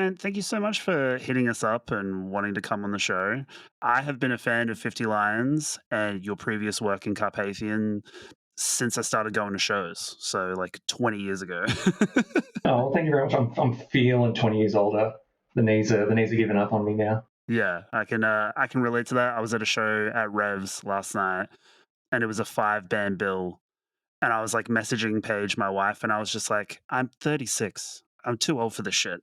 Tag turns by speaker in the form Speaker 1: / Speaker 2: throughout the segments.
Speaker 1: man, thank you so much for hitting us up and wanting to come on the show. I have been a fan of 50 Lions and your previous work in Carpathian since I started going to shows. So, like 20 years ago.
Speaker 2: Oh, well, thank you very much. I'm feeling 20 years older. The knees are giving up on me now.
Speaker 1: Yeah, I can relate to that. I was at a show at Revs last night and it was a 5-band bill. And I was like messaging Paige, my wife, and I was just like, I'm 36. I'm too old for this shit.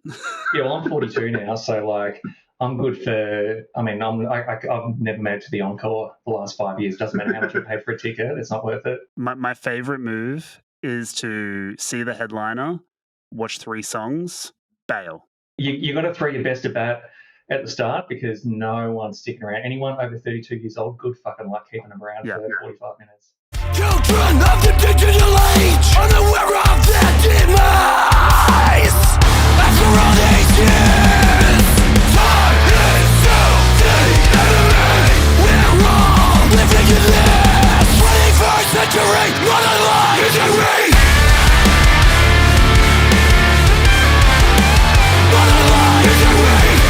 Speaker 2: Yeah, well, I'm 42 now, so like I'm good for. I mean, I've never made it to the encore the last 5 years. Doesn't matter how much I pay for a ticket, it's not worth it.
Speaker 1: My favorite move is to see the headliner, watch 3 songs, bail.
Speaker 2: You got to throw your best at bat at the start because no one's sticking around. Anyone over 32 years old, good fucking luck keeping them around for 45 minutes.
Speaker 3: Children of the digital age, unaware of their demise. After all these years, time is to the enemy. We're all living in this 21st century, modern life is a race. Modern life is a race.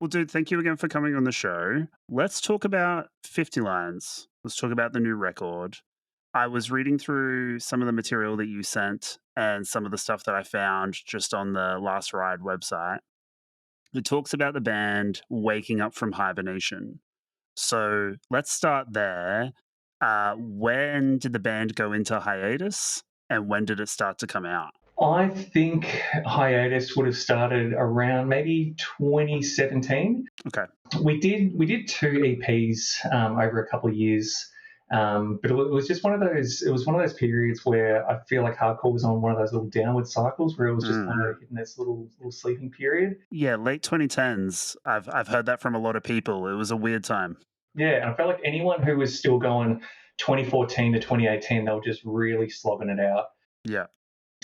Speaker 1: Well, dude, thank you again for coming on the show. Let's talk about 50 Lions. Let's talk about the new record. I was reading through some of the material that you sent and some of the stuff that I found just on the Last Ride website. It talks about the band waking up from hibernation. So let's start there. When did the band go into hiatus and when did it start to come out?
Speaker 2: I think hiatus would have started around maybe 2017.
Speaker 1: Okay.
Speaker 2: We did 2 EPs over a couple of years, but it was just one of those. It was one of those periods where I feel like hardcore was on one of those little downward cycles where it was just kind of hitting this little sleeping period.
Speaker 1: Yeah, late 2010s. I've heard that from a lot of people. It was a weird time.
Speaker 2: Yeah, and I felt like anyone who was still going 2014 to 2018, they were just really slogging it out.
Speaker 1: Yeah.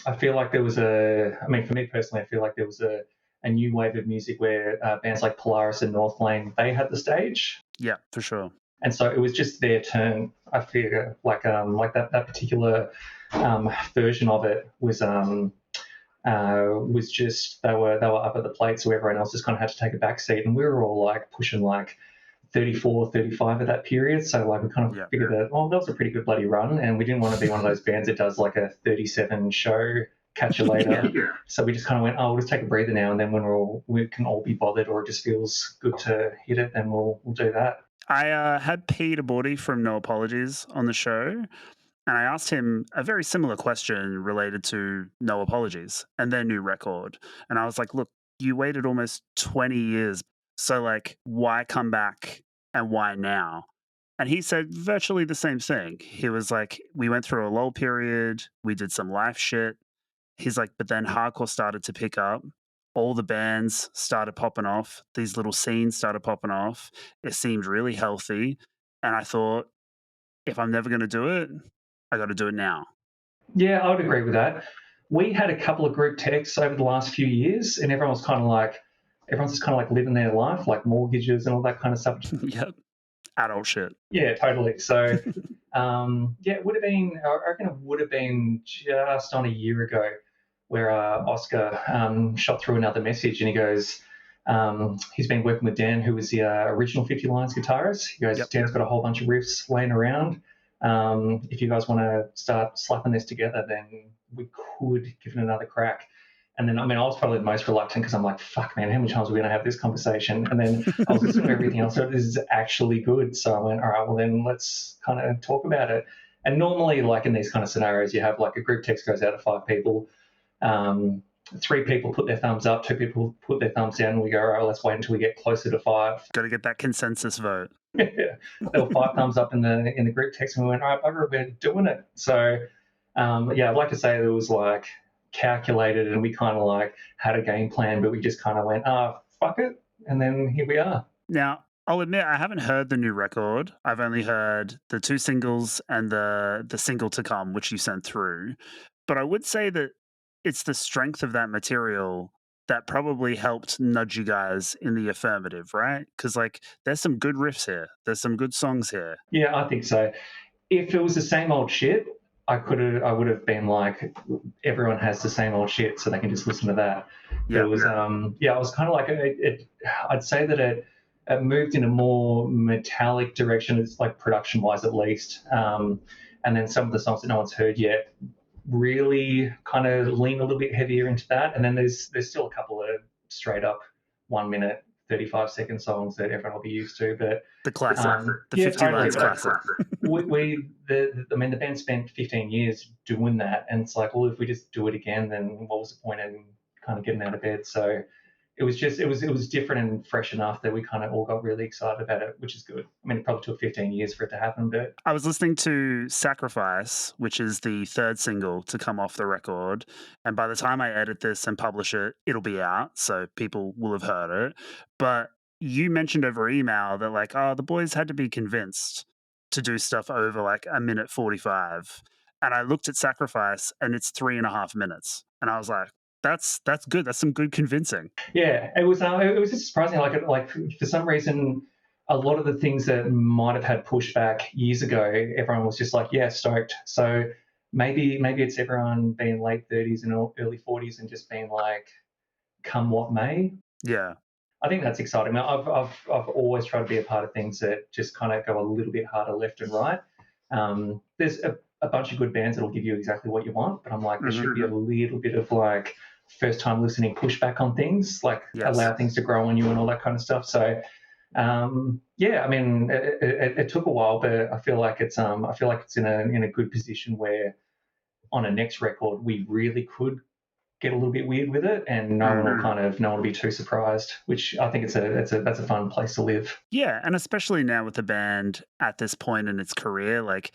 Speaker 2: I feel like there was for me personally, I feel like there was a new wave of music where bands like Polaris and Northlane, they had the stage.
Speaker 1: Yeah, for sure.
Speaker 2: And so it was just their turn. I feel like that particular version of it was just they were up at the plate, so everyone else just kind of had to take a back seat, and we were all like pushing like 34, 35 at that period. So like we kind of figured that, that was a pretty good bloody run, and we didn't want to be one of those bands that does like a 37 show, catch you later. So we just kind of went, we'll just take a breather now, and then when we can all be bothered or it just feels good to hit it, then we'll do that.
Speaker 1: I had Peter Bordy from No Apologies on the show, and I asked him a very similar question related to No Apologies and their new record. And I was like, look, you waited almost 20 years. So, like, why come back and why now? And he said virtually the same thing. He was like, we went through a lull period. We did some life shit. He's like, but then hardcore started to pick up. All the bands started popping off. These little scenes started popping off. It seemed really healthy. And I thought, if I'm never going to do it, I got to do it now.
Speaker 2: Yeah, I would agree with that. We had a couple of group texts over the last few years, and everyone's just kind of like living their life, like mortgages and all that kind of stuff.
Speaker 1: Yep. Adult shit.
Speaker 2: Yeah, totally. So, it would have been, I reckon it would have been just on a year ago where Oscar shot through another message, and he goes, he's been working with Dan, who was the original 50 Lions guitarist. He goes, Dan's got a whole bunch of riffs laying around. If you guys want to start slapping this together, then we could give it another crack. And then, I was probably the most reluctant because I'm like, fuck, man, how many times are we going to have this conversation? And then I was listening to everything else. So this is actually good. So I went, all right, well, then let's kind of talk about it. And normally, like in these kind of scenarios, you have like a group text goes out to 5 people. 3 people put their thumbs up, 2 people put their thumbs down, and we go, all right, let's wait until we get closer to 5.
Speaker 1: Got to get that consensus vote.
Speaker 2: Yeah, there were 5 thumbs up in the group text, and we went, all right, bugger, we're doing it. So, I'd like to say there was like calculated, and we kind of like had a game plan, but we just kind of went, fuck it, and then here we are.
Speaker 1: Now, I'll admit I haven't heard the new record. I've only heard the 2 singles and the single to come, which you sent through. But I would say that it's the strength of that material that probably helped nudge you guys in the affirmative, right? Because like there's some good riffs here. There's some good songs here.
Speaker 2: Yeah, I think so. If it was the same old shit, I would have been like, everyone has the same old shit, so they can just listen to that. But
Speaker 1: Yeah.
Speaker 2: it was, I was kind of like, I'd say that it moved in a more metallic direction. It's like production wise, at least. And then some of the songs that no one's heard yet really kind of lean a little bit heavier into that. And then there's still a couple of straight up 1 minute 35-second songs that everyone will be used to, but
Speaker 1: The classic, the
Speaker 2: yeah,
Speaker 1: 50
Speaker 2: totally.
Speaker 1: lines classic.
Speaker 2: I mean, the band spent 15 years doing that, and it's like, well, if we just do it again, then what was the point in kind of getting out of bed? So it was different and fresh enough that we kind of all got really excited about it, which is good. I mean, it probably took 15 years for it to happen, but
Speaker 1: I was listening to Sacrifice, which is the third single to come off the record. And by the time I edit this and publish it, it'll be out. So people will have heard it. But you mentioned over email that, like, oh, the boys had to be convinced to do stuff over like a minute 45. And I looked at Sacrifice and it's 3.5 minutes. And I was like, that's good. That's some good convincing.
Speaker 2: yeah, it was just surprising. Like for some reason, a lot of the things that might have had pushback years ago, everyone was just like, yeah, stoked. So maybe it's everyone being late 30s and early 40s and just being like, come what may.
Speaker 1: Yeah.
Speaker 2: I think that's exciting. I've always tried to be a part of things that just kind of go a little bit harder left and right. There's a bunch of good bands that'll give you exactly what you want, but I'm like, there should be a little bit of like first time listening pushback on things, like allow things to grow on you and all that kind of stuff. So yeah, I mean, it took a while, but I feel like it's in a good position where on a next record we really could get a little bit weird with it, and no one will be too surprised. Which I think that's a fun place to live.
Speaker 1: Yeah, and especially now with the band at this point in its career, like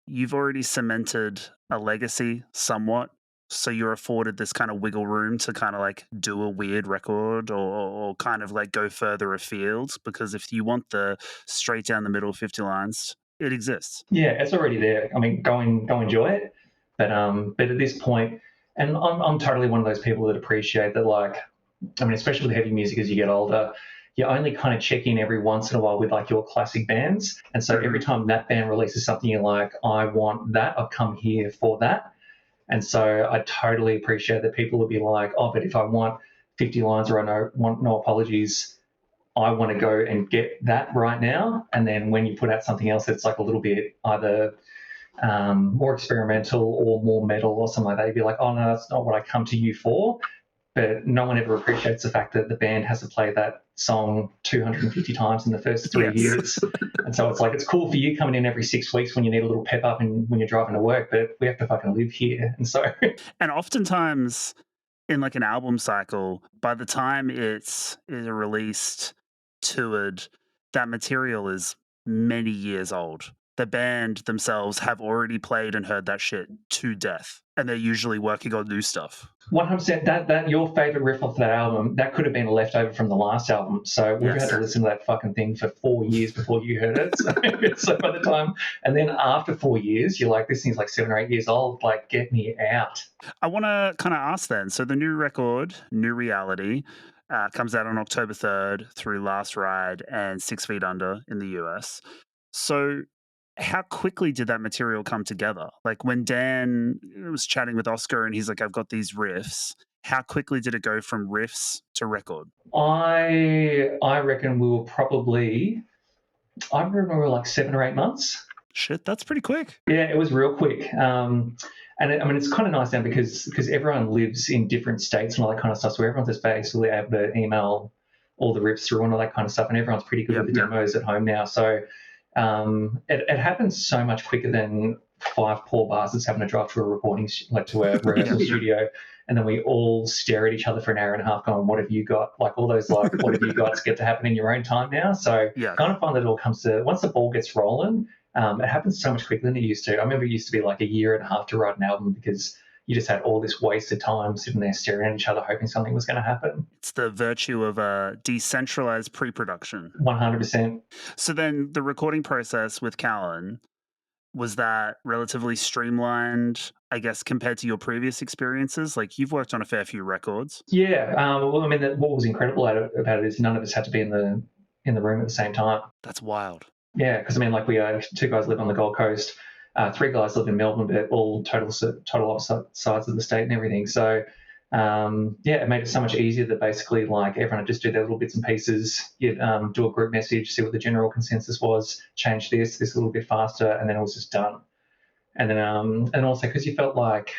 Speaker 1: you've already cemented a legacy somewhat. So you're afforded this kind of wiggle room to kind of like do a weird record or kind of like go further afield, because if you want the straight down the middle 50 lines, it exists.
Speaker 2: Yeah, it's already there. I mean, go enjoy it. But at this point, and I'm totally one of those people that appreciate that, like, I mean, especially with heavy music as you get older, you only kind of check in every once in a while with like your classic bands. And so every time that band releases something, you're like, I want that. I've come here for that. And so I totally appreciate that people will be like, oh, but if I want 50 lines or I want No Apologies, I want to go and get that right now. And then when you put out something else that's like a little bit either more experimental or more metal or something like that, you'd be like, oh, no, that's not what I come to you for. But no one ever appreciates the fact that the band has to play that song 250 times in the first 3 years. And so it's like, it's cool for you coming in every 6 weeks when you need a little pep up and when you're driving to work, but we have to fucking live here. And so
Speaker 1: and oftentimes in like an album cycle, by the time it's released, toured, that material is many years old. The band themselves have already played and heard that shit to death, and they're usually working on new stuff.
Speaker 2: 100%. That your favorite riff off that album, that could have been a leftover from the last album. So we've had to listen to that fucking thing for 4 years before you heard it. So by the time, and then after 4 years, you're like, this thing's like 7 or 8 years old. Like, get me out.
Speaker 1: I want to kind of ask then. So the new record, New Reality, comes out on October 3rd through Last Ride and 6 Feet Under in the US. So how quickly did that material come together? Like when Dan was chatting with Oscar and he's like, I've got these riffs, how quickly did it go from riffs to record?
Speaker 2: I reckon we were probably, I remember we were like 7 or 8 months.
Speaker 1: Shit, that's pretty quick.
Speaker 2: Yeah, it was real quick. And I mean, it's kind of nice now because everyone lives in different states and all that kind of stuff. So everyone's just basically able to email all the riffs through and all that kind of stuff. And everyone's pretty good with the demos at home now. So it happens so much quicker than 5 poor bastards having to drive to a recording, like to a rehearsal studio, and then we all stare at each other for an hour and a half going, what have you got? Like all those like, what have you got to get to happen in your own time now? So kind of fun that it all comes to, once the ball gets rolling, it happens so much quicker than it used to. I remember it used to be like a year and a half to write an album because you just had all this wasted time sitting there staring at each other hoping something was going to happen.
Speaker 1: It's the virtue of a decentralized pre-production.
Speaker 2: 100%.
Speaker 1: So then the recording process with Callan, was that relatively streamlined, I guess, compared to your previous experiences? Like you've worked on a fair few records.
Speaker 2: Yeah. Well, I mean, what was incredible about it is none of us had to be in the room at the same time.
Speaker 1: That's wild.
Speaker 2: Yeah, because I mean, like we 2 guys live on the Gold Coast. Three guys live in Melbourne, but all total opposite sides of the state and everything. So it made it so much easier that basically like everyone would just do their little bits and pieces. You'd do a group message, see what the general consensus was, change this a little bit faster, and then it was just done. And then and also because you felt like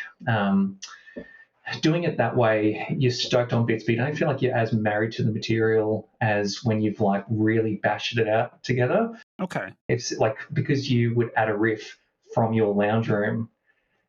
Speaker 2: doing it that way, you're stoked on bits, but you don't feel like you're as married to the material as when you've like really bashed it out together.
Speaker 1: Okay.
Speaker 2: It's like because you would add a riff from your lounge room,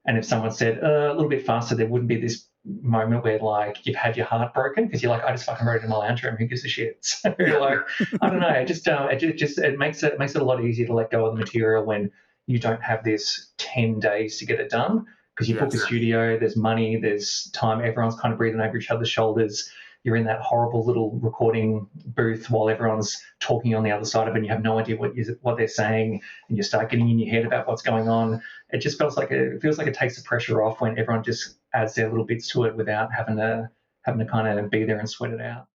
Speaker 2: and if someone said a little bit faster, there wouldn't be this moment where like you've had your heart broken because you're like, I just fucking wrote it in my lounge room. Who gives a shit? So like, I don't know. It makes it a lot easier to let go of the material when you don't have this 10 days to get it done. Because you book a studio, there's money, there's time, everyone's kind of breathing over each other's shoulders. You're in that horrible little recording booth while everyone's talking on the other side of it and you have no idea what they're saying, and you start getting in your head about what's going on. It just feels like it takes the pressure off when everyone just adds their little bits to it without having to kind of be there and sweat it out.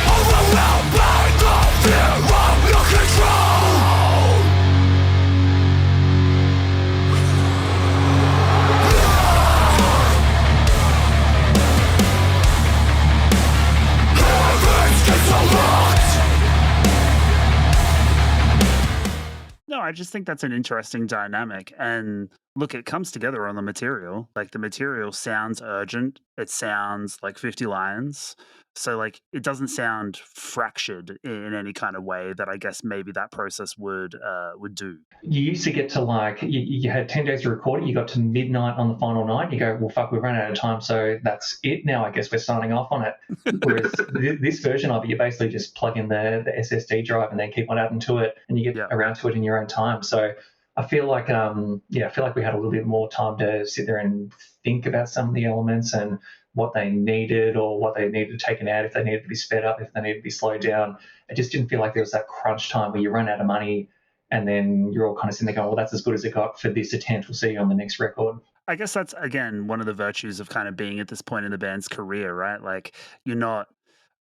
Speaker 3: Overwhelmed by the fear of your control. Heaven's gates are locked.
Speaker 1: No, I just think that's an interesting dynamic. And look, it comes together on the material. Like the material sounds urgent. It sounds like 50 Lions. So like it doesn't sound fractured in any kind of way that I guess maybe that process would do.
Speaker 2: You used to get to like you had 10 days to record it. You got to midnight on the final night. You go, well, fuck, we've run out of time, so that's it. Now I guess we're signing off on it. Whereas this version of it, you basically just plug in the SSD drive and then keep on adding to it, and you get around to it in your own time. So I feel like we had a little bit more time to sit there and think about some of the elements and what they needed or what they needed taken out, if they needed to be sped up, if they needed to be slowed down. It just didn't feel like there was that crunch time where you run out of money and then you're all kind of sitting there going, well, that's as good as it got for this attempt. We'll see you on the next record.
Speaker 1: I guess that's, again, one of the virtues of kind of being at this point in the band's career, right? Like you're not,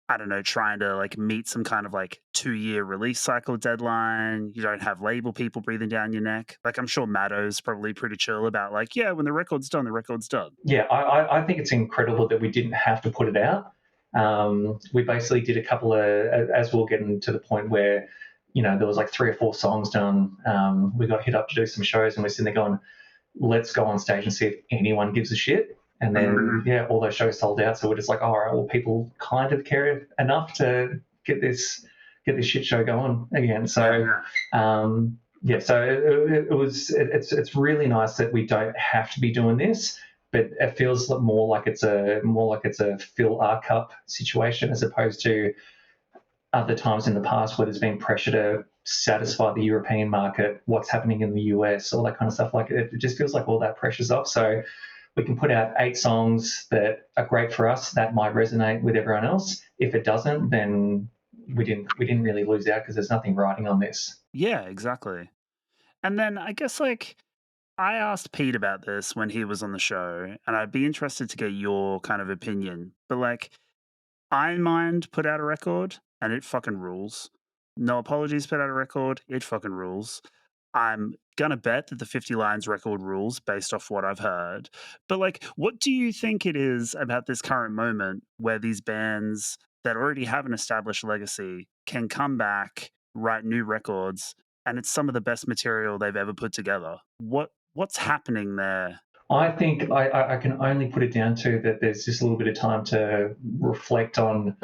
Speaker 1: I don't know, trying to like meet some kind of like 2-year release cycle deadline. You don't have label people breathing down your neck. Like I'm sure Matto's probably pretty chill about like, yeah, when the record's done, the record's done.
Speaker 2: Yeah, I think it's incredible that we didn't have to put it out. We basically did a couple of, as we'll get into the point where, there was like 3 or 4 songs done. We got hit up to do some shows and we're sitting there going, let's go on stage and see if anyone gives a shit. And then, all those shows sold out. So we're just like, all right, well, people kind of care enough to get this shit show going again. So, it's really nice that we don't have to be doing this, but it feels more like it's a fill our cup situation as opposed to other times in the past where there's been pressure to satisfy the European market, what's happening in the US, all that kind of stuff. Like it just feels like all that pressure's off. So we can put out 8 songs that are great for us that might resonate with everyone else. If it doesn't, then we didn't really lose out because there's nothing riding on this.
Speaker 1: Yeah, exactly. And then I guess like I asked Pete about this when he was on the show, and I'd be interested to get your kind of opinion. But like Iron Mind put out a record and it fucking rules. No Apologies put out a record, it fucking rules. I'm gonna bet that the 50 Lions record rules based off what I've heard. But like, what do you think it is about this current moment where these bands that already have an established legacy can come back, write new records, and it's some of the best material they've ever put together? What's happening there?
Speaker 2: I think I can only put it down to that there's just a little bit of time to reflect on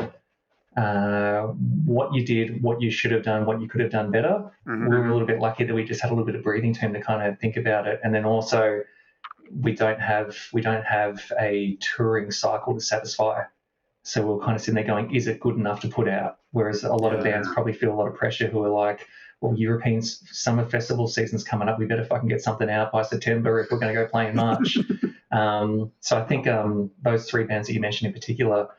Speaker 2: what you did, what you should have done, what you could have done better. We were a little bit lucky that we just had a little bit of breathing time to kind of think about it, and then also we don't have a touring cycle to satisfy. So we're kind of sitting there going, is it good enough to put out? Whereas a lot of bands probably feel a lot of pressure who are like, well, European summer festival season's coming up. We better fucking get something out by September if we're going to go play in March. So I think those 3 bands that you mentioned in particular,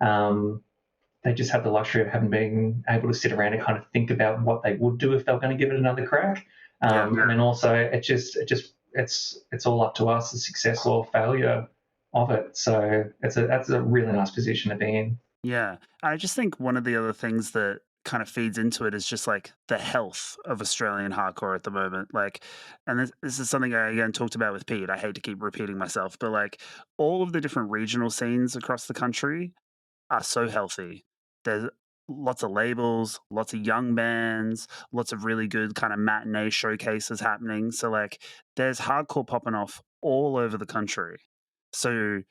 Speaker 2: they just have the luxury of having been able to sit around and kind of think about what they would do if they were going to give it another crack. And then also it's all up to us, the success or failure of it. So that's a really nice position to be in.
Speaker 1: Yeah. I just think one of the other things that kind of feeds into it is just like the health of Australian hardcore at the moment. Like, and this is something I again talked about with Pete. I hate to keep repeating myself, but like all of the different regional scenes across the country are so healthy. There's lots of labels, lots of young bands, lots of really good kind of matinee showcases happening. So like there's hardcore popping off all over the country. So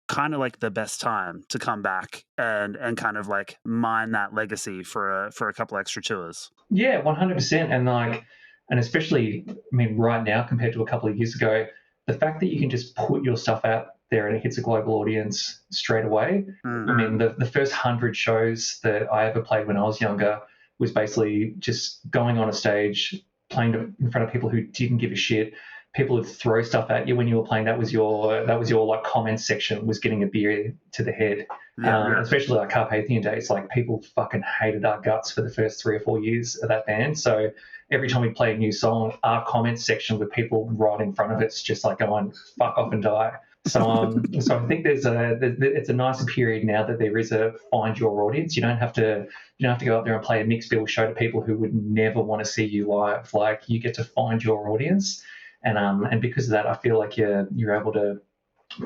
Speaker 1: kind of like the best time to come back and kind of like mine that legacy for a couple extra tours.
Speaker 2: Yeah, 100%. And especially, I mean, right now compared to a couple of years ago, the fact that you can just put your stuff out there and it hits a global audience straight away. I mean, the first 100 shows that I ever played when I was younger was basically just going on a stage, playing in front of people who didn't give a shit. People would throw stuff at you when you were playing. That was your like comment section, was getting a beer to the head. Especially like Carpathian days, like people fucking hated our guts for the first 3 or 4 years of that band. So every time we play a new song, our comment section with people right in front of it's just like going fuck off and die. So so I think it's a nicer period now that there is a find your audience. You don't have to go up there and play a mixed bill show to people who would never want to see you live. Like, you get to find your audience. And because of that, I feel like you're able to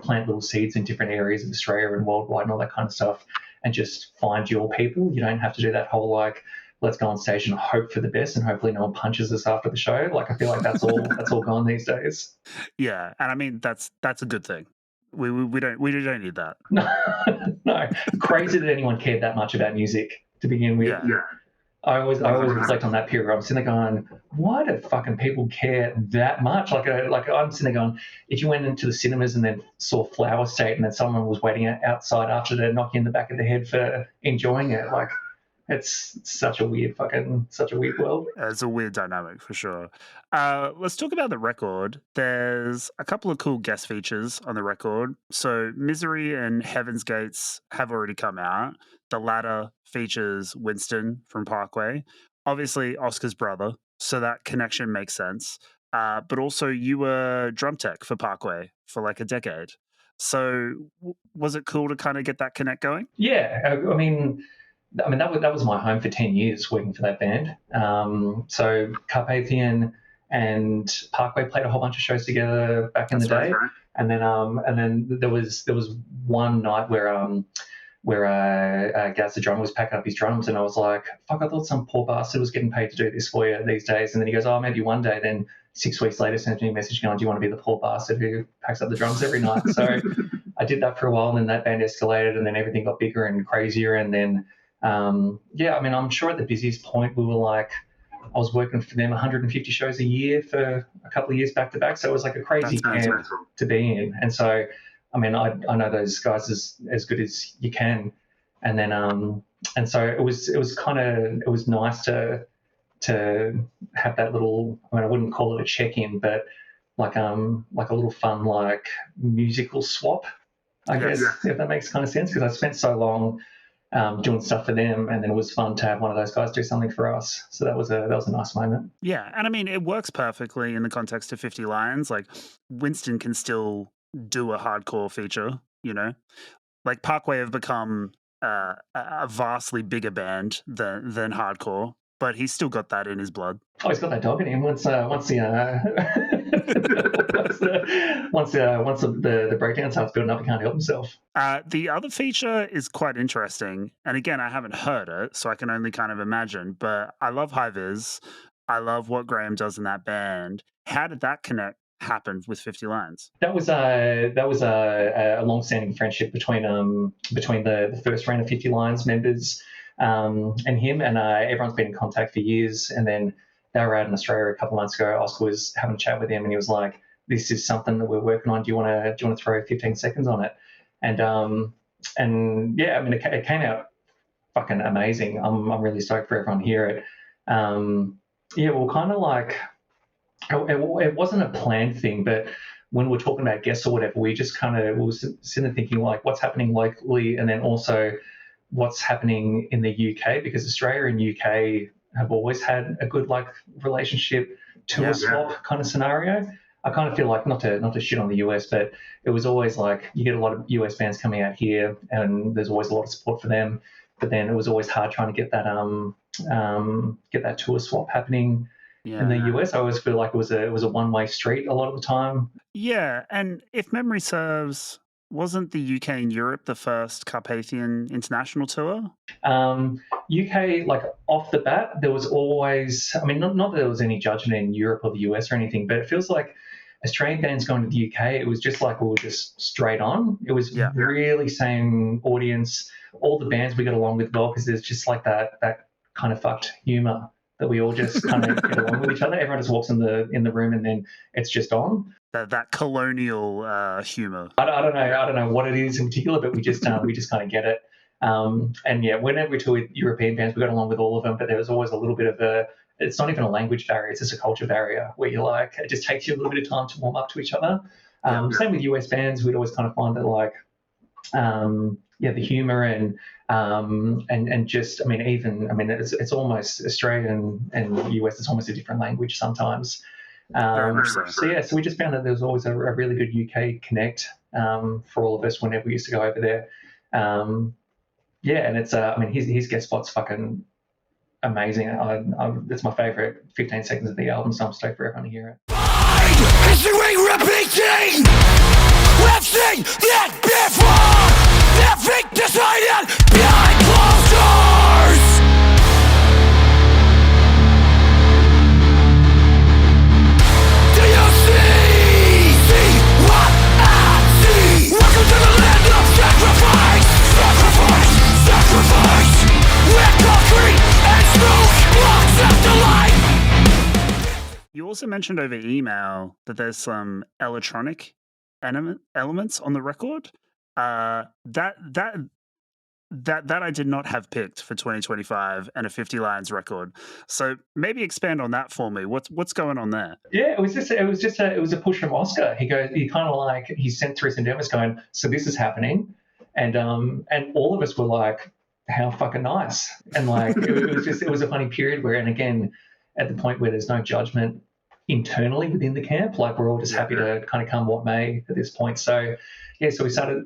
Speaker 2: plant little seeds in different areas of Australia and worldwide and all that kind of stuff, and just find your people. You don't have to do that whole like, let's go on stage and hope for the best and hopefully no one punches us after the show. Like, I feel like that's all gone these days.
Speaker 1: Yeah, and I mean that's a good thing. We don't need that.
Speaker 2: No, crazy that anyone cared that much about music to begin with.
Speaker 1: Yeah.
Speaker 2: I always reflect on that period. I'm sitting there going, why do fucking people care that much? Like I'm sitting there going, if you went into the cinemas and then saw Flower State and then someone was waiting outside after to knock you in the back of the head for enjoying it, like, it's such a weird world.
Speaker 1: It's a weird dynamic for sure. Let's talk about the record. There's a couple of cool guest features on the record. So Misery and Heaven's Gates have already come out. The latter features Winston from Parkway, obviously Oscar's brother, so that connection makes sense. But also you were drum tech for Parkway for like a decade. So was it cool to kind of get that connect going?
Speaker 2: Yeah, I mean that was my home for 10 years working for that band. So Carpathian and Parkway played a whole bunch of shows together back in the day. Right. And then there was one night where Gaz the drummer was packing up his drums, and I was like, fuck, I thought some poor bastard was getting paid to do this for you these days. And then he goes, oh, maybe one day. Then 6 weeks later sends me a message going, do you want to be the poor bastard who packs up the drums every night? So I did that for a while, and then that band escalated, and then everything got bigger and crazier. And then I mean, I'm sure at the busiest point we were like, I was working for them 150 shows a year for a couple of years back to back. So it was like a crazy camp to be in. And so, I mean, I know those guys as good as you can. And then, and so it was nice to have that little, I mean, I wouldn't call it a check-in, but like a little fun, like musical swap, I guess, if that makes kind of sense. Because I spent so long doing stuff for them, and then it was fun to have one of those guys do something for us. So that was a nice moment.
Speaker 1: Yeah, and I mean, it works perfectly in the context of 50 Lions. Like, Winston can still do a hardcore feature, you know? Like, Parkway have become a vastly bigger band than hardcore, but he's still got that in his blood.
Speaker 2: Oh, he's got that dog in him. Once the breakdown starts building up, he can't help himself.
Speaker 1: The other feature is quite interesting, and again, I haven't heard it, so I can only kind of imagine. But I love High Vis. I love what Graham does in that band. How did that connect happen with 50 Lions?
Speaker 2: That was a long-standing friendship between the first round of 50 Lions members and him, and everyone's been in contact for years. And then they were out in Australia a couple of months ago. Oscar was having a chat with him, and he was like, "This is something that we're working on. Do you want to throw 15 seconds on it?" And yeah, I mean, it came out fucking amazing. I'm really stoked for everyone to hear it. Yeah, well, kind of like it wasn't a planned thing, but when we're talking about guests or whatever, we just kind of was sitting there thinking like, what's happening locally, and then also what's happening in the UK, because Australia and UK have always had a good like relationship tour swap kind of scenario. I kind of feel like not to shit on the US, but it was always like you get a lot of US bands coming out here, and there's always a lot of support for them. But then it was always hard trying to get that tour swap happening in the US. I always feel like it was a one-way street a lot of the time.
Speaker 1: Yeah, and if memory serves, wasn't the UK and Europe the first Carpathian international tour?
Speaker 2: UK, like off the bat, there was always, I mean, not that there was any judgment in Europe or the US or anything, but it feels like Australian bands going to the UK, it was just like we were just straight on. It was really same audience. All the bands we got along with well because there's just like that kind of fucked humour that we all just kind of get along with each other. Everyone just walks in the room and then it's just on.
Speaker 1: That colonial humour.
Speaker 2: I don't know what it is in particular, but we just kind of get it. And yeah, whenever we tour with European bands, we got along with all of them, but there was always a little bit of it's not even a language barrier, it's just a culture barrier where you're like, it just takes you a little bit of time to warm up to each other. Same with US bands, we'd always kind of find that like, the humor and just, I mean, it's almost Australian and US, it's almost a different language sometimes. So we just found that there was always a really good UK connect for all of us whenever we used to go over there. And it's I mean his guest spot's fucking amazing. It's my favorite 15 seconds of the album, so I'm stoked for everyone to hear it.
Speaker 3: History repeating, we've seen that before. Nothing decided behind closed doors. Do you see what I see? Welcome to the land of sacrifice, sacrifice, sacrifice. Where concrete and smoke blocks out the light.
Speaker 1: You also mentioned over email that there's some electronic elements on the record. That I did not have picked for 2025 and a 50 Lions record. So maybe expand on that for me. What's going on there?
Speaker 2: Yeah, it was a push from Oscar. He sent through some demos going, so this is happening, and all of us were like, how fucking nice. And like it was a funny period where, and again, at the point where there's no judgment internally within the camp, like we're all just happy to kind of come what may at this point. So so we started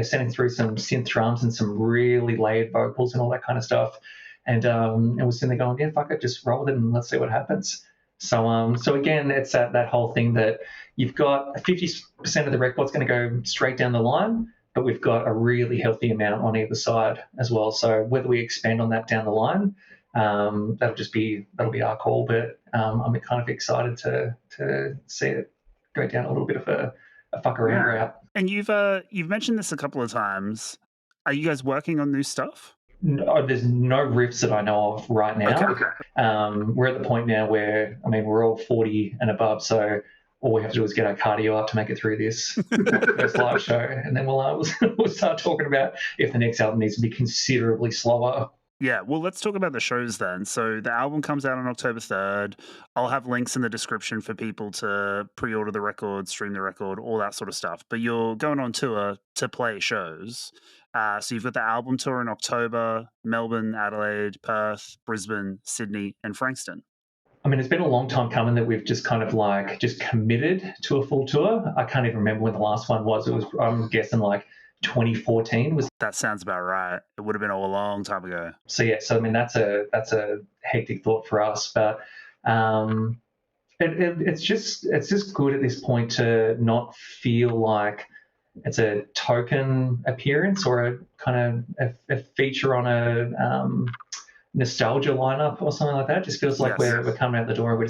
Speaker 2: sending through some synth drums and some really layered vocals and all that kind of stuff. And we're sitting there going, yeah, fuck it, just roll with it and let's see what happens. So again, it's that whole thing that you've got 50% of the record's going to go straight down the line, but we've got a really healthy amount on either side as well. So whether we expand on that down the line, that'll be our call. But I'm kind of excited to see it go down a little bit of a fuck around route.
Speaker 1: And you've mentioned this a couple of times. Are you guys working on new stuff?
Speaker 2: No, there's no riffs that I know of right now.
Speaker 1: Okay.
Speaker 2: We're at the point now where, I mean, we're all 40 and above, so all we have to do is get our cardio up to make it through this first live show, and then we'll start talking about if the next album needs to be considerably slower.
Speaker 1: Yeah, well, let's talk about the shows then. So the album comes out on October 3rd. I'll have links in the description for people to pre-order the record, stream the record, all that sort of stuff. But you're going on tour to play shows. So you've got the album tour in October, Melbourne, Adelaide, Perth, Brisbane, Sydney, and Frankston.
Speaker 2: I mean, it's been a long time coming that we've just kind of like just committed to a full tour. I can't even remember when the last one was. It was, I'm guessing, like 2014 was.
Speaker 1: That sounds about right. It would have been a long time ago.
Speaker 2: So I mean that's a hectic thought for us, but it's just good at this point to not feel like it's a token appearance or a kind of a feature on a nostalgia lineup or something like that. It just feels like we're coming out the door and we're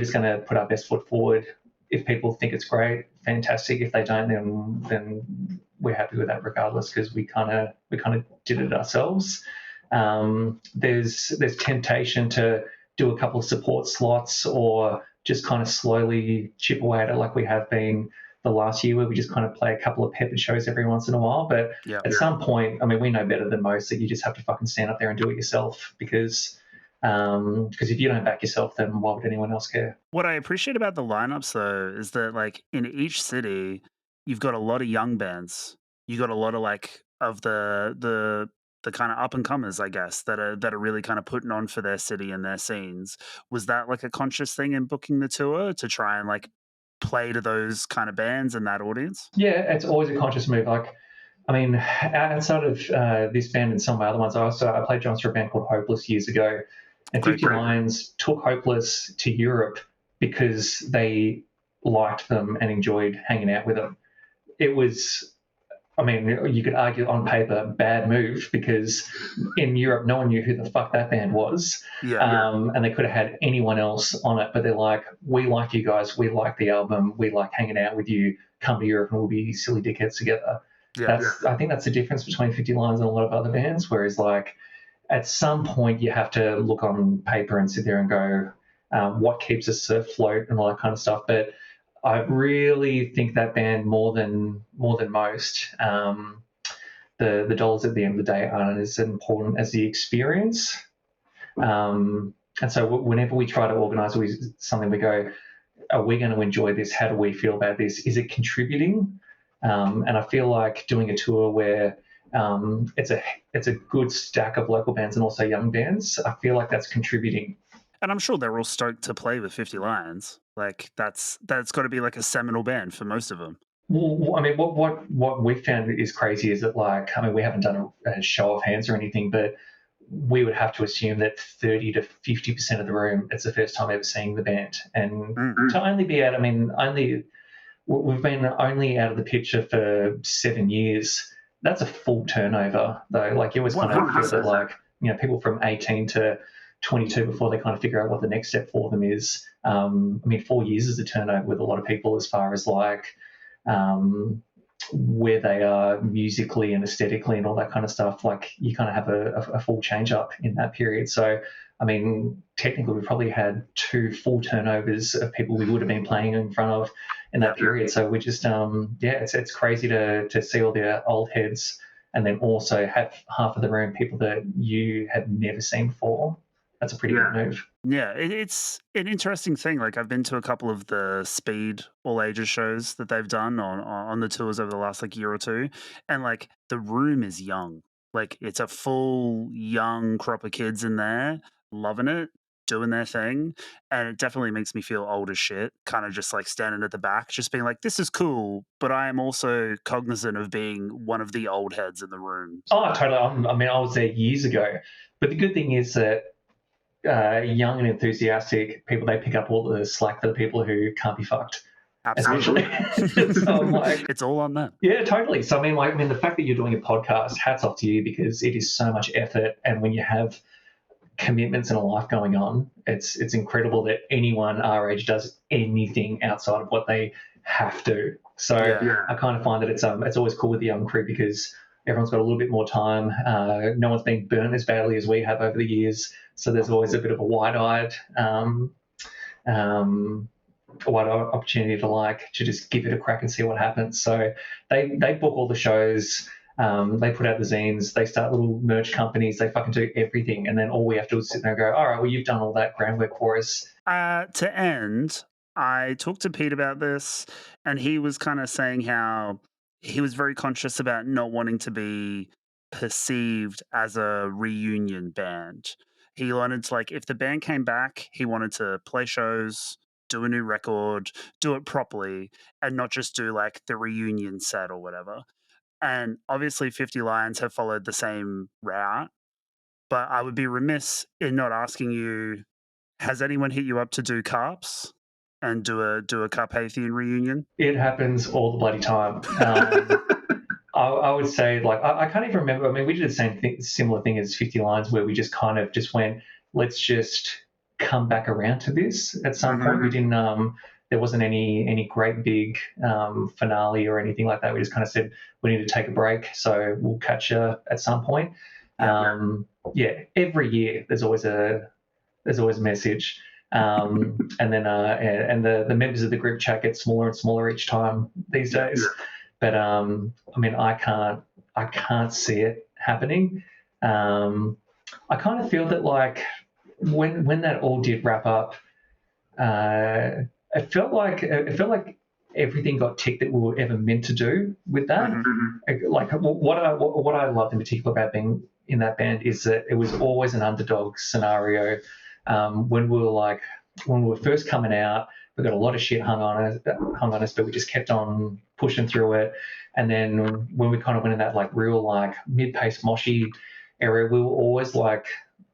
Speaker 2: just going to put our best foot forward. If people think it's great, fantastic. If they don't, then we're happy with that regardless, because we kind of did it ourselves. There's temptation to do a couple of support slots or just kind of slowly chip away at it like we have been the last year, where we just kind of play a couple of peppered shows every once in a while. But at some point, I mean, we know better than most that you just have to fucking stand up there and do it yourself, because if you don't back yourself, then why would anyone else care?
Speaker 1: What I appreciate about the lineups, though, is that like in each city, you've got a lot of young bands. You got a lot of like of the the kind of up and comers, I guess, that are really kind of putting on for their city and their scenes. Was that like a conscious thing in booking the tour to try and like play to those kind of bands and that audience?
Speaker 2: Yeah, it's always a conscious move. Like, I mean, outside of this band and some of my other ones, I played drums for a band called Hopeless years ago, and 50 Lions took Hopeless to Europe because they liked them and enjoyed hanging out with them. It was, I mean, you could argue on paper, bad move, because in Europe, no one knew who the fuck that band was. And they could have had anyone else on it, but they're like, we like you guys, we like the album, we like hanging out with you, come to Europe and we'll be silly dickheads together. I think that's the difference between 50 Lions and a lot of other bands, whereas like at some point you have to look on paper and sit there and go, what keeps us afloat and all that kind of stuff. But I really think that band more than most, the dollars at the end of the day aren't as important as the experience. And so whenever we try to organise something, we go, are we going to enjoy this? How do we feel about this? Is it contributing? And I feel like doing a tour where it's a good stack of local bands and also young bands, I feel like that's contributing.
Speaker 1: And I'm sure they're all stoked to play with 50 Lions. Like that's got to be like a seminal band for most of them.
Speaker 2: Well, I mean, what we found is crazy is that, like, I mean, we haven't done a show of hands or anything, but we would have to assume that 30 to 50% of the room, it's the first time ever seeing the band. And to only be out, I mean, we've been only out of the picture for 7 years. That's a full turnover, though. Like, you always kind of feel that, like, you know, people from 18 to 22 before they kind of figure out what the next step for them is. I mean, 4 years is a turnover with a lot of people as far as, like, where they are musically and aesthetically and all that kind of stuff. Like, you kind of have a full change up in that period. So, I mean, technically we probably had 2 full turnovers of people we would have been playing in front of in that period. So we just, it's crazy to see all the old heads and then also have half of the room people that you had never seen before. That's a pretty good move.
Speaker 1: Yeah, it's an interesting thing. Like, I've been to a couple of the Speed all ages shows that they've done on the tours over the last like year or two, and like the room is young. Like, it's a full young crop of kids in there, loving it, doing their thing, and it definitely makes me feel old as shit. Kind of just like standing at the back, just being like, "This is cool," but I am also cognizant of being one of the old heads in the room.
Speaker 2: Oh, totally. I mean, I was there years ago, but the good thing is that young and enthusiastic people, they pick up all the slack for the people who can't be fucked.
Speaker 1: Absolutely.
Speaker 2: So I'm like,
Speaker 1: it's all on them.
Speaker 2: Yeah, totally. So I mean, the fact that you're doing a podcast, hats off to you, because it is so much effort, and when you have commitments and a life going on, it's incredible that anyone our age does anything outside of what they have to. So I kind of find that it's always cool with the young crew because everyone's got a little bit more time. No one's been burnt as badly as we have over the years. So there's always a bit of a wide-eyed opportunity to just give it a crack and see what happens. So they book all the shows, they put out the zines, they start little merch companies, they fucking do everything, and then all we have to do is sit there and go, all right, well, you've done all that groundwork for us.
Speaker 1: To end, I talked to Pete about this, and he was kind of saying how he was very conscious about not wanting to be perceived as a reunion band. He wanted to, like, if the band came back, he wanted to play shows, do a new record, do it properly, and not just do like the reunion set or whatever. And obviously 50 Lions have followed the same route, but I would be remiss in not asking you, has anyone hit you up to do Carps and do a Carpathian reunion?
Speaker 2: It happens all the bloody time. I would say, like, I can't even remember. I mean, we did the similar thing as 50 Lions, where we just kind of just went, let's just come back around to this at some point. We didn't, there wasn't any great big finale or anything like that. We just kind of said, we need to take a break, so we'll catch you at some point. Every year there's always a message. And then and the members of the group chat get smaller and smaller each time these days. But I mean, I can't see it happening. I kind of feel that, like, when that all did wrap up, it felt like everything got ticked that we were ever meant to do with that. Like what I loved in particular about being in that band is that it was always an underdog scenario. When we were first coming out, we got a lot of shit hung on us, but we just kept on pushing through it. And then when we kind of went in that like real like mid-pace moshy area, we were always like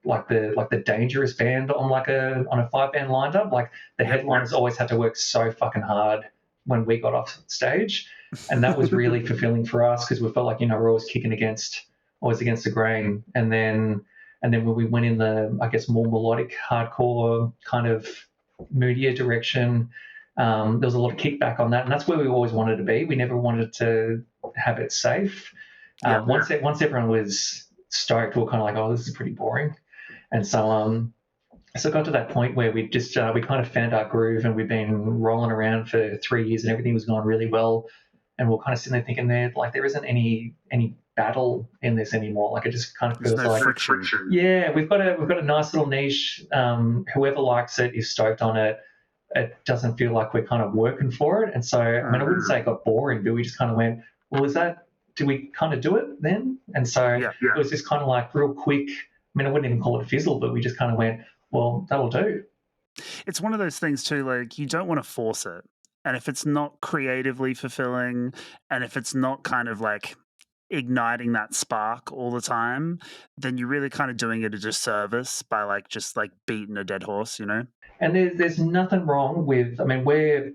Speaker 2: the dangerous band on a 5-band lineup. Like the headliners always had to work so fucking hard when we got off stage, and that was really fulfilling for us because we felt like, you know, we're always against the grain. And then when we went in the, I guess, more melodic hardcore kind of moodier direction, there was a lot of kickback on that, and that's where we always wanted to be. We never wanted to have it safe. Once everyone was stoked, we were kind of like, oh, this is pretty boring. And so it got to that point where we just we kind of found our groove, and we've been rolling around for 3 years, and everything was going really well. And we're kind of sitting there thinking, there isn't any battle in this anymore. Like it just kind of feels like
Speaker 1: friction.
Speaker 2: Yeah, we've got a nice little niche. Whoever likes it is stoked on it. It doesn't feel like we're kind of working for it. And so, I mean, I wouldn't say it got boring, but we just kind of went, well, do we kind of do it then? And so it was just kind of like real quick. I mean, I wouldn't even call it a fizzle, but we just kind of went, well, that'll do.
Speaker 1: It's one of those things too, like you don't want to force it. And if it's not creatively fulfilling, and if it's not kind of like igniting that spark all the time, then you're really kind of doing it a disservice by like just like beating a dead horse, you know?
Speaker 2: And there's nothing wrong with, I mean, I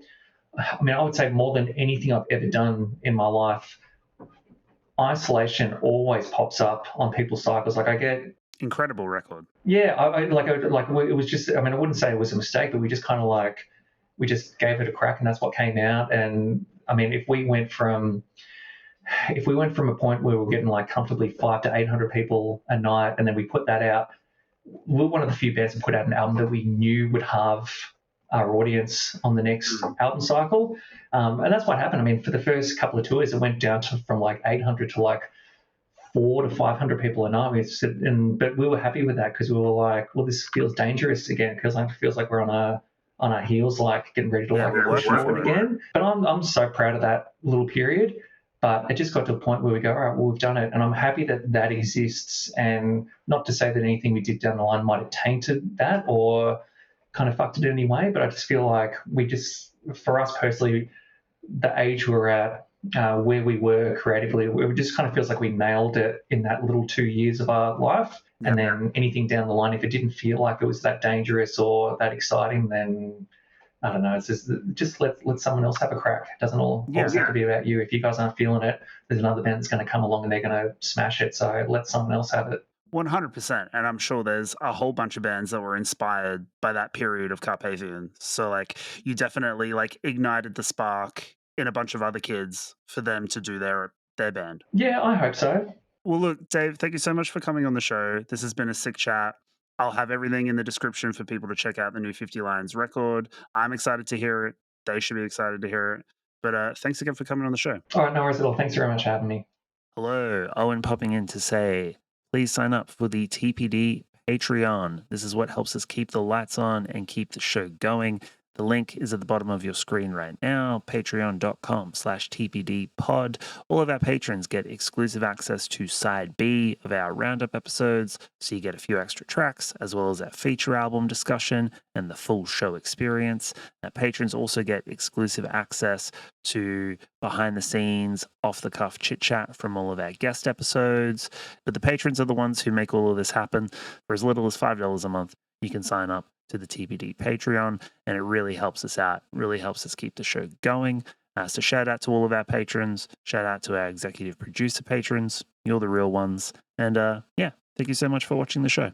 Speaker 2: would say more than anything I've ever done in my life, isolation always pops up on people's cycles. Like I get
Speaker 1: incredible record.
Speaker 2: Yeah, it was just, I mean, I wouldn't say it was a mistake, but we just kind of like, we just gave it a crack, and that's what came out. And I mean, if we went from a point where we're getting like comfortably 500 to 800 people a night, and then we put that out, we're one of the few bands that put out an album that we knew would have our audience on the next album cycle. And that's what happened. I mean, for the first couple of tours, it went down from like 800 to like 400 to 500 people a night. But we were happy with that because we were like, well, this feels dangerous again, because it feels like we're on our heels, like getting ready to push forward again. But I'm so proud of that little period. But it just got to a point where we go, all right, well, we've done it. And I'm happy that exists. And not to say that anything we did down the line might have tainted that or kind of fucked it in any way, but I just feel like for us personally, the age we're at, where we were creatively, it just kind of feels like we nailed it in that little 2 years of our life. And then anything down the line, if it didn't feel like it was that dangerous or that exciting, then I don't know. It's just let someone else have a crack. It doesn't always have to be about you. If you guys aren't feeling it, there's another band that's going to come along and they're going to smash it. So let someone else have it.
Speaker 1: 100%. And I'm sure there's a whole bunch of bands that were inspired by that period of Carpathian. So like you definitely like ignited the spark in a bunch of other kids for them to do their band.
Speaker 2: Yeah, I hope so.
Speaker 1: Well, look, Dave, thank you so much for coming on the show. This has been a sick chat. I'll have everything in the description for people to check out the new 50 Lions record. I'm excited to hear it. They should be excited to hear it. But thanks again for coming on the show.
Speaker 2: All right, no worries at all. Thanks very much for having me.
Speaker 4: Hello, Owen popping in to say, please sign up for the TPD Patreon. This is what helps us keep the lights on and keep the show going. The link is at the bottom of your screen right now, patreon.com/tpdpod. All of our patrons get exclusive access to Side B of our roundup episodes, so you get a few extra tracks, as well as our feature album discussion and the full show experience. Our patrons also get exclusive access to behind-the-scenes, off-the-cuff chit-chat from all of our guest episodes. But the patrons are the ones who make all of this happen. For as little as $5 a month, you can sign up to the TPD Patreon, and it really helps us out, really helps us keep the show going. So shout out to all of our patrons, shout out to our executive producer patrons, you're the real ones, and thank you so much for watching the show.